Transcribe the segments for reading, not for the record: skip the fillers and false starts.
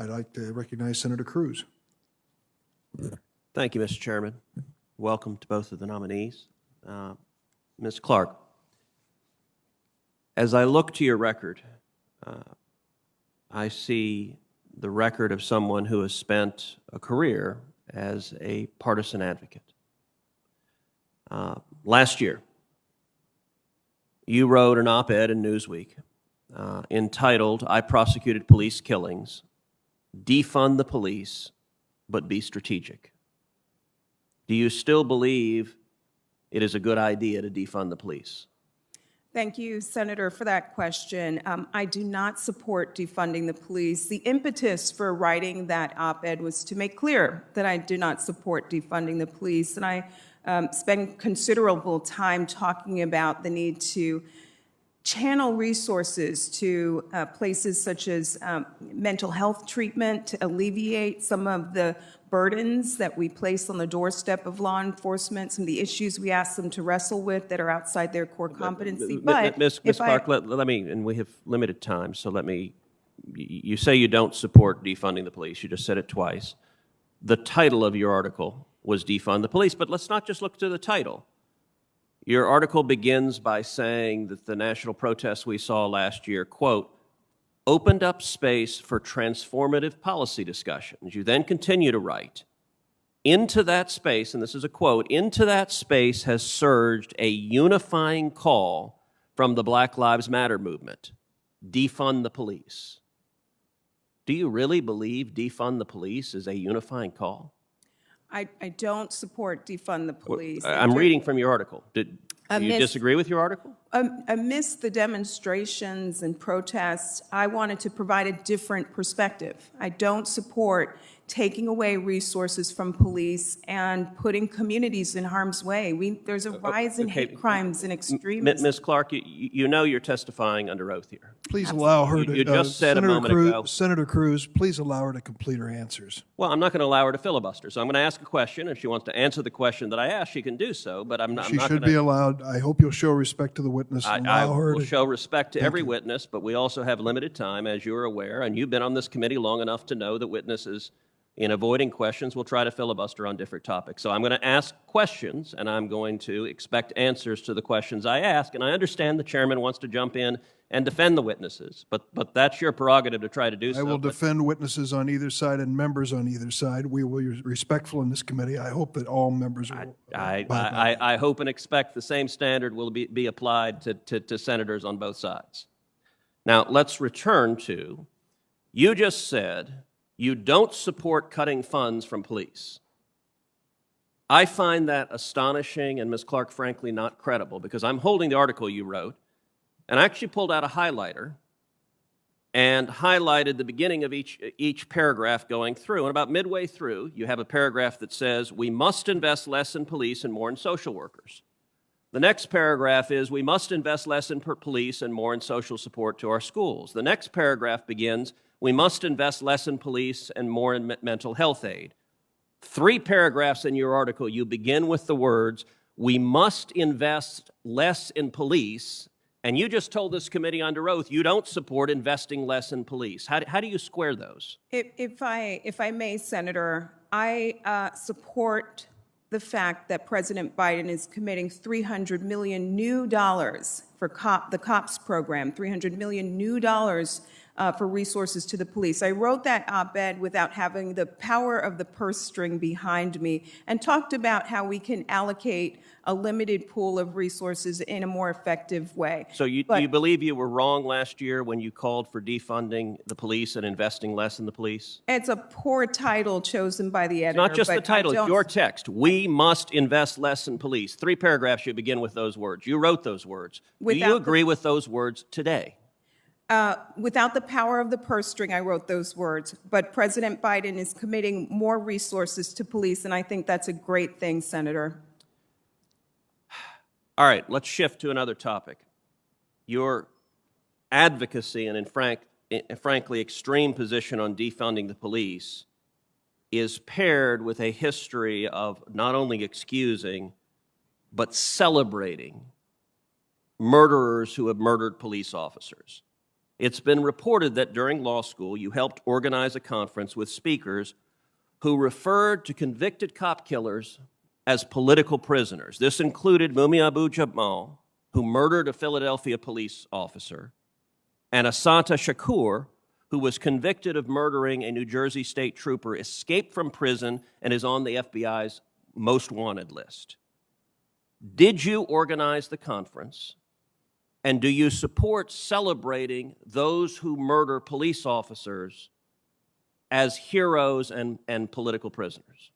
I'd like to recognize Senator Cruz. Thank you, Mr. Chairman. Welcome to both of the nominees. Ms. Clark, as I look to your record, I see the record of someone who has spent a career as a partisan advocate. Last year, you wrote an op-ed in Newsweek entitled, "I Prosecuted Police Killings, Defund the Police, but Be Strategic." Do you still believe it is a good idea to defund the police? Thank you, Senator, for that question. I do not support defunding the police. The impetus for writing that op-ed was to make clear that I do not support defunding the police, and I spend considerable time talking about the need to channel resources to places such as mental health treatment to alleviate some of the burdens that we place on the doorstep of law enforcement, some of the issues we ask them to wrestle with that are outside their core competency. But Ms. Clark, let me, and we have limited time, so let me, you say you don't support defunding the police. You just said it twice. The title of your article was Defund the Police, but let's not just look to the title. Your article begins by saying that the national protests we saw last year, quote, opened up space for transformative policy discussions. You then continue to write, into that space, and this is a quote, into that space has surged a unifying call from the Black Lives Matter movement, defund the police. Do you really believe defund the police is a unifying call? I don't support defund the police. I'm reading from your article. Do you disagree with your article? Amidst the demonstrations and protests, I wanted to provide a different perspective. I don't support taking away resources from police and putting communities in harm's way. There's a rise in hate crimes and extremism. Ms. Clark, you know you're testifying under oath here. Please allow her to. You just said a moment ago. Senator Cruz, please allow her to complete her answers. Well, I'm not going to allow her to filibuster, so I'm going to ask a question. If she wants to answer the question that I asked, she can do so, but I'm not She going to. should be allowed. I hope you'll show respect to the witness and I allow her will to. show respect to every witness, but we also have limited time, as you're aware, and you've been on this committee long enough to know that witnesses, in avoiding questions, will try to filibuster on different topics. So I'm going to ask questions, and I'm going to expect answers to the questions I ask, and I understand the chairman wants to jump in and defend the witnesses, but that's your prerogative to try to do so. I will defend witnesses on either side and members on either side. We will be respectful in this committee. I hope that all members will. I hope and expect the same standard will be applied to senators on both sides. Now, let's return to, you just said you don't support cutting funds from police. I find that astonishing and, Ms. Clark, frankly, not credible, because I'm holding the article you wrote, and I actually pulled out a highlighter and highlighted the beginning of each paragraph going through. And about midway through, you have a paragraph that says, we must invest less in police and more in social workers. The next paragraph is, we must invest less in police and more in social support to our schools. The next paragraph begins, we must invest less in police and more in mental health aid. 3 paragraphs in your article, you begin with the words, we must invest less in police, and you just told this committee under oath you don't support investing less in police. How do you square those? If I may, Senator, I support the fact that President Biden is committing $300 million new dollars for the COPS program, $300 million new dollars for resources to the police. I wrote that op-ed without having the power of the purse string behind me, and talked about how we can allocate a limited pool of resources in a more effective way. So you believe you were wrong last year when you called for defunding the police and investing less in the police? It's a poor title chosen by the editor. It's not just the title, it's your text. We must invest less in police. 3 paragraphs you begin with those words. You wrote those words. Do you agree with those words today? Without the power of the purse string, I wrote those words. But President Biden is committing more resources to police, and I think that's a great thing, Senator. All right, let's shift to another topic. Your advocacy and, frankly, extreme position on defunding the police is paired with a history of not only excusing, but celebrating murderers who have murdered police officers. It's been reported that during law school, you helped organize a conference with speakers who referred to convicted cop killers as political prisoners. This included Mumia Abu-Jamal, who murdered a Philadelphia police officer, and Asanta Shakur, who was convicted of murdering a New Jersey state trooper, escaped from prison, and is on the FBI's most wanted list. Did you organize the conference? And do you support celebrating those who murder police officers as heroes and political prisoners?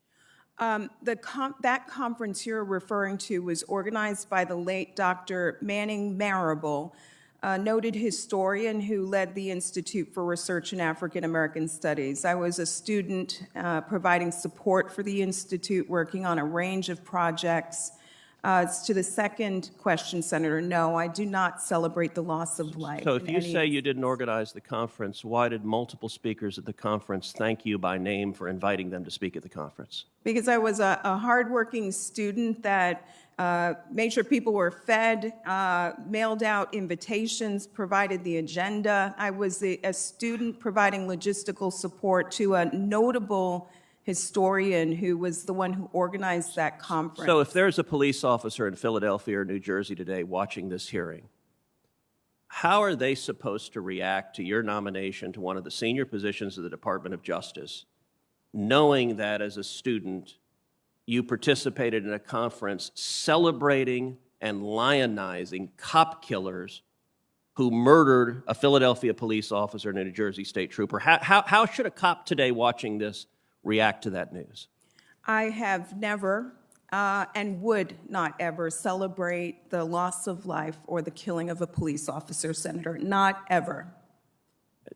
That conference you're referring to was organized by the late Dr. Manning Marable, a noted historian who led the Institute for Research in African American Studies. I was a student providing support for the Institute, working on a range of projects. To the second question, Senator, no, I do not celebrate the loss of life. So if you say you didn't organize the conference, why did multiple speakers at the conference thank you by name for inviting them to speak at the conference? Because I was a hardworking student that made sure people were fed, mailed out invitations, provided the agenda. I was a student providing logistical support to a notable historian who was the one who organized that conference. So if there's a police officer in Philadelphia or New Jersey today watching this hearing, how are they supposed to react to your nomination to one of the senior positions of the Department of Justice, knowing that as a student you participated in a conference celebrating and lionizing cop killers who murdered a Philadelphia police officer and a New Jersey state trooper? How should a cop today watching this react to that news? I have never and would not ever celebrate the loss of life or the killing of a police officer, Senator. Not ever.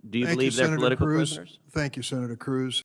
Do you Thank believe they're Senator political Cruz. prisoners? Thank you, Senator Cruz.